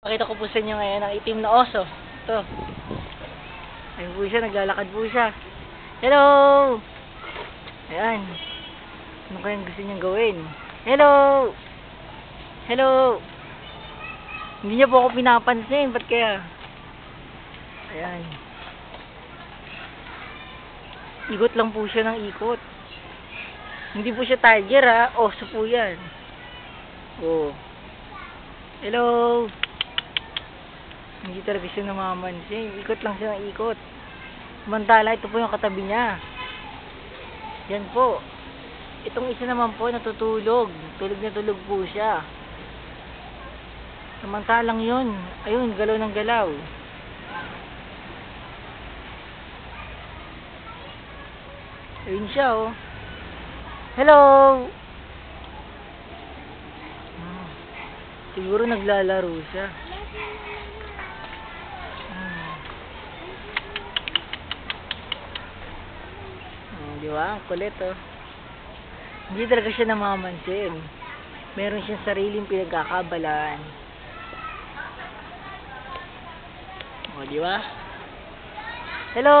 Pakita ko po sa inyo ngayon ang itim na oso. Ito. Ayun po siya, naglalakad po siya. Hello! Ayan. Ano kayang gusto niyang gawin? Hello! Hello! Hindi niya po ako pinapansin. Ba't kaya? Ayan. Ikot lang po siya ng ikot. Hindi po siya tiger ha. Oso po yan. Oh. Hello! Hindi talaga siya namamansin. Ikot lang siya ng ikot. Samantala, ito po yung katabi niya. Yan po. Itong isa naman po, natutulog. Tulog na tulog po siya. Samantalang yun. Ayun, galaw ng galaw. Ayun siya, oh. Hello! Siguro naglalaro siya. Di ba? Ang kulit, oh. Hindi talaga siya namamansin. Meron siyang sariling pinagkakabalaan. O, di ba? Hello!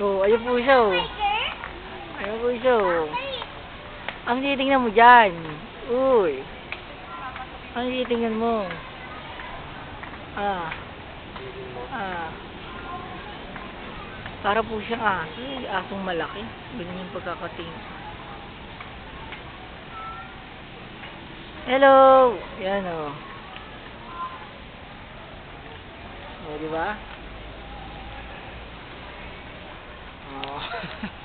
So, ayun po siya, oh. Ayun po siya, oh. Ang titingnan mo dyan. Uy. Ang titingnan mo. Para po siyang aso. Asong malaki. Ganyan yung pagkakatingin. Hello! Yan, oh. O, diba? Oh.